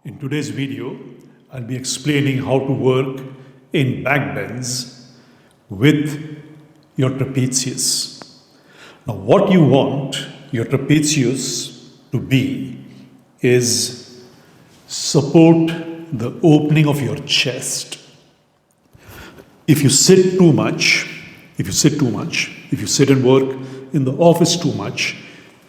In today's video, I'll be explaining how to work in backbends with your trapezius. Now, what you want your trapezius to be is support the opening of your chest. If you sit too much, if you sit and work in the office too much,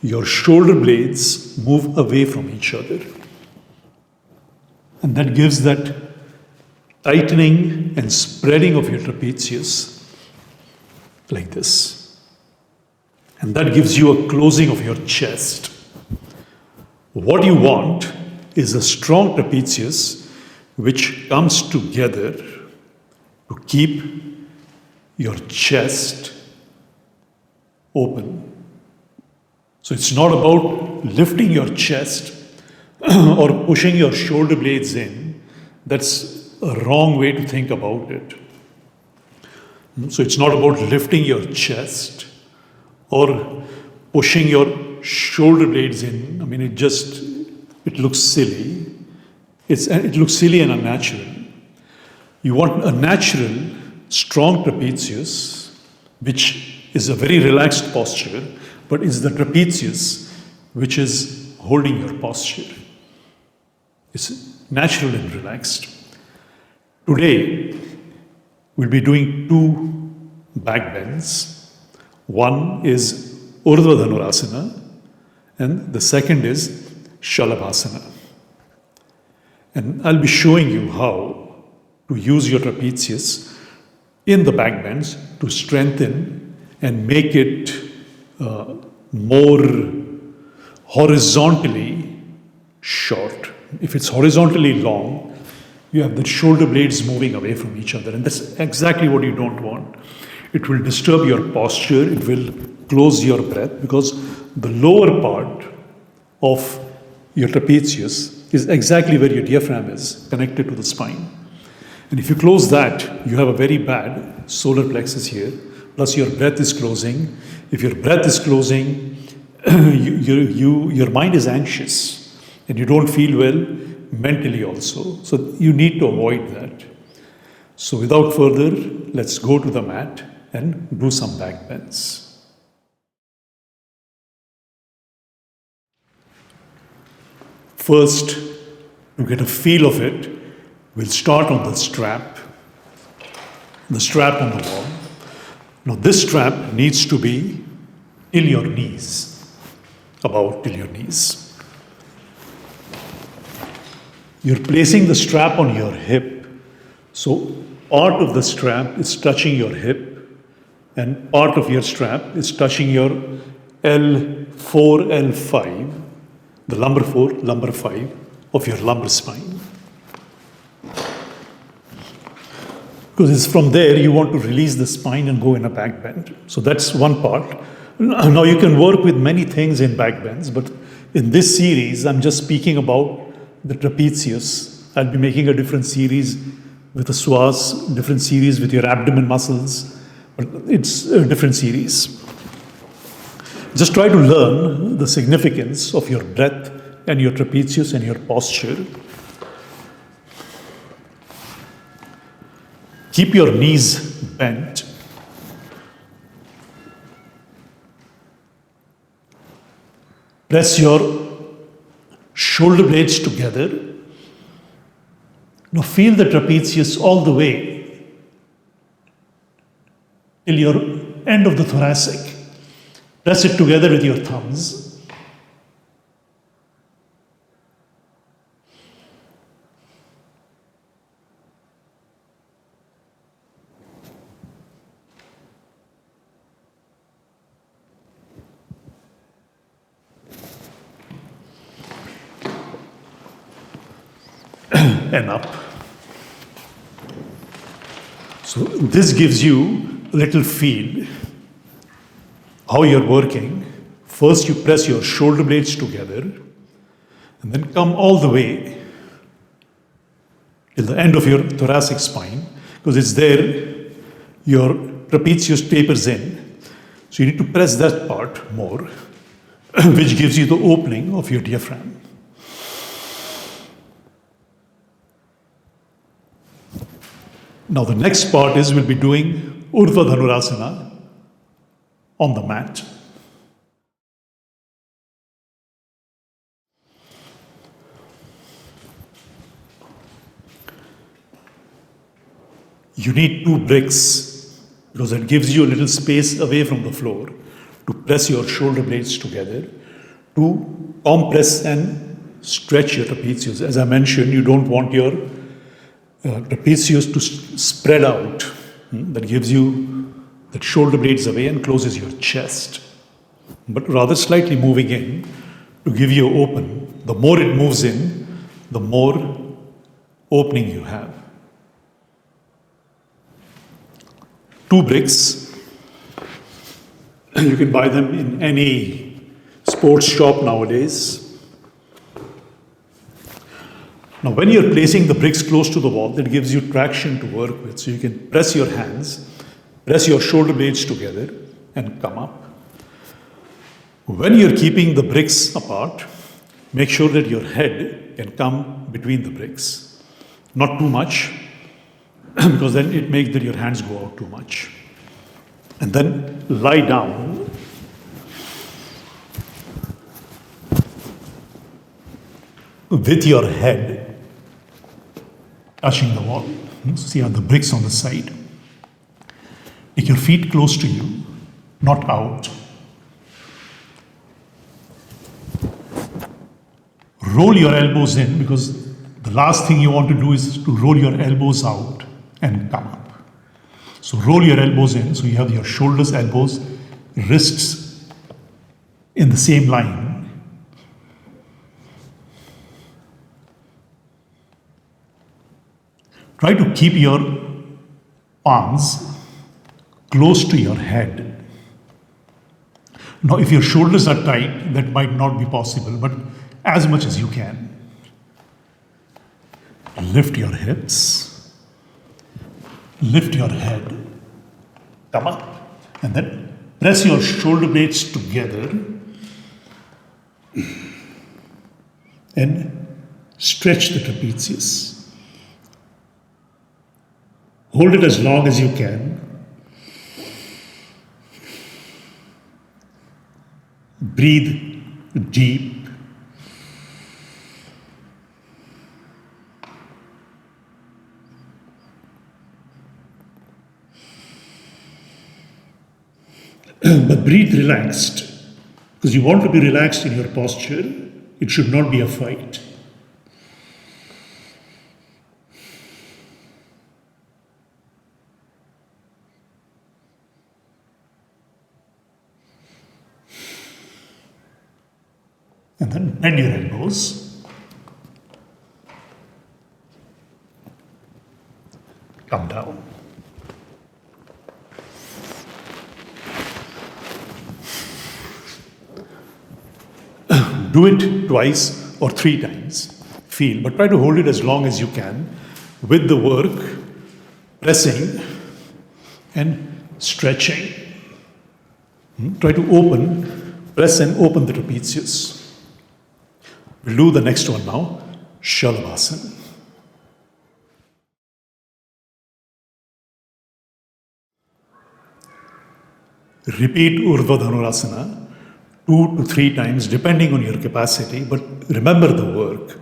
your shoulder blades move away from each other. And that gives that tightening and spreading of your trapezius like this. And that gives you a closing of your chest. What you want is a strong trapezius which comes together to keep your chest open. So it's not about lifting your chest or pushing your shoulder blades in. That's a wrong way to think about it. So it's not about lifting your chest or pushing your shoulder blades in. I mean, it looks silly. It looks silly and unnatural. You want a natural, strong trapezius, which is a very relaxed posture, but it's the trapezius which is holding your posture. It's natural and relaxed. Today, we'll be doing two backbends. One is Urdhva Dhanurasana, and the second is Shalabhasana. And I'll be showing you how to use your trapezius in the backbends to strengthen and make it more horizontally short. If it's horizontally long, you have the shoulder blades moving away from each other, and that's exactly what you don't want. It will disturb your posture, it will close your breath, because the lower part of your trapezius is exactly where your diaphragm is, connected to the spine. And if you close that, you have a very bad solar plexus here, plus your breath is closing. If your breath is closing, your mind is anxious, and you don't feel well mentally also. So you need to avoid that. So without further, let's go to the mat and do some backbends. First, to get a feel of it, we'll start on the strap on the wall. Now this strap needs to be till your knees, about till your knees. You're placing the strap on your hip, so part of the strap is touching your hip and part of your strap is touching your L4, L5, the lumbar 4, lumbar 5 of your lumbar spine. Because it's from there you want to release the spine and go in a backbend. So that's one part. Now you can work with many things in backbends, but in this series I'm just speaking about the trapezius. I'll be making a different series with the psoas, different series with your abdomen muscles, but it's a different series. Just try to learn the significance of your breath and your trapezius and your posture. Keep your knees bent. Press your shoulder blades together. Now feel the trapezius all the way till your end of the thoracic. Press it together with your thumbs. And up. So this gives you a little feel how you're working. First you press your shoulder blades together and then come all the way till the end of your thoracic spine, because it's there your trapezius tapers in. So you need to press that part more, which gives you the opening of your diaphragm. Now the next part is we'll be doing Urdhva Dhanurasana on the mat. You need 2 bricks because it gives you a little space away from the floor to press your shoulder blades together, to compress and stretch your trapezius. As I mentioned, you don't want your trapezius to spread out. That gives you that shoulder blades away and closes your chest. But rather slightly moving in to give you open. The more it moves in, the more opening you have. 2 bricks. You can buy them in any sports shop nowadays. Now, when you're placing the bricks close to the wall, that gives you traction to work with. So you can press your hands, press your shoulder blades together, and come up. When you're keeping the bricks apart, make sure that your head can come between the bricks. Not too much, because then it makes that your hands go out too much. And then lie down. With your head touching the wall. See how the bricks on the side. Take your feet close to you, not out. Roll your elbows in, because the last thing you want to do is to roll your elbows out and come up. So roll your elbows in, so you have your shoulders, elbows, wrists in the same line. Try to keep your palms close to your head. Now, if your shoulders are tight, that might not be possible, but as much as you can. Lift your hips. Lift your head, come up, and then press your shoulder blades together and stretch the trapezius. Hold it as long as you can. Breathe deep. But breathe relaxed, because you want to be relaxed in your posture. It should not be a fight. And then bend your elbows. Come down. Do it twice or 3 times. Feel, but try to hold it as long as you can with the work, pressing and stretching. Try to open, press and open the trapezius. We'll do the next one now, Shalabhasana. Repeat Urdhva Dhanurasana 2 to 3 times, depending on your capacity, but remember the work.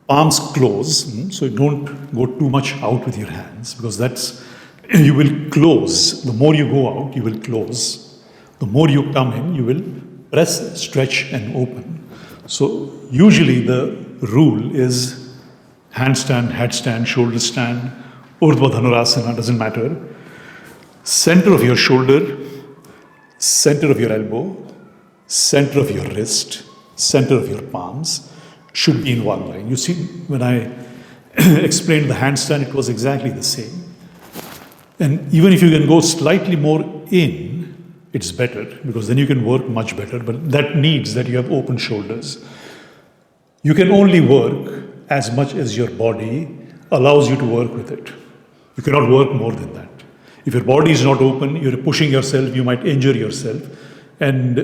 Palms close, so you don't go too much out with your hands, because that's, you will close. The more you go out, you will close. The more you come in, you will press, stretch, and open. So usually the rule is handstand, headstand, shoulder stand, Urdhva Dhanurasana, doesn't matter. Center of your shoulder, center of your elbow, center of your wrist, center of your palms should be in one line. You see, when I explained the handstand, it was exactly the same. And even if you can go slightly more in, it's better, because then you can work much better, but that needs that you have open shoulders. You can only work as much as your body allows you to work with it. You cannot work more than that. If your body is not open, you're pushing yourself, you might injure yourself. And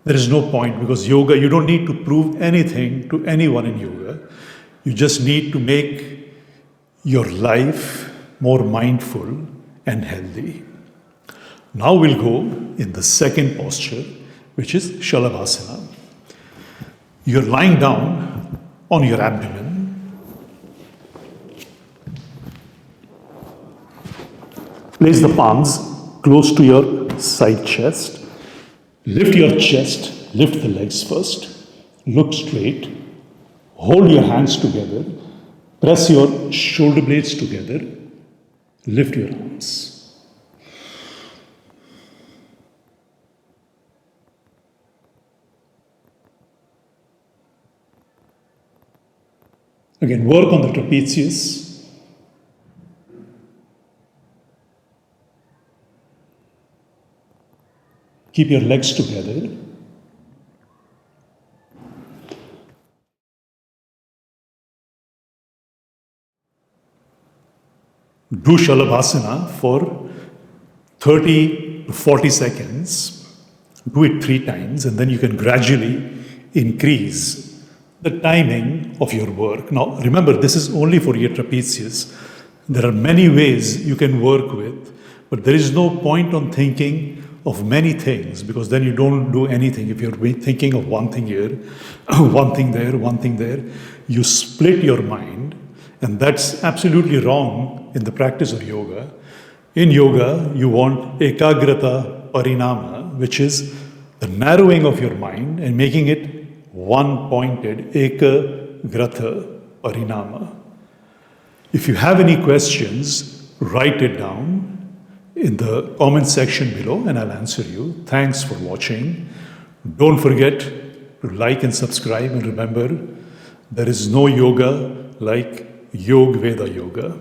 there is no point, because yoga, you don't need to prove anything to anyone in yoga. You just need to make your life more mindful and healthy. Now we'll go in the second posture, which is Shalabhasana. You're lying down on your abdomen. Place the palms close to your side chest. Lift your chest, lift the legs first. Look straight. Hold your hands together. Press your shoulder blades together. Lift your arms. Again, work on the trapezius. Keep your legs together. Do Shalabhasana for 30 to 40 seconds. Do it 3 times, and then you can gradually increase the timing of your work. Now, remember, this is only for your trapezius. There are many ways you can work with, but there is no point on thinking of many things, because then you don't do anything. If you're thinking of one thing here, one thing there, you split your mind, and that's absolutely wrong in the practice of yoga. In yoga, you want ekagrata parinama, which is the narrowing of your mind and making it one-pointed, ekagrata parinama. If you have any questions, write it down in the comment section below and I'll answer you. Thanks for watching. Don't forget to like and subscribe, and remember, there is no yoga like Yogveda yoga.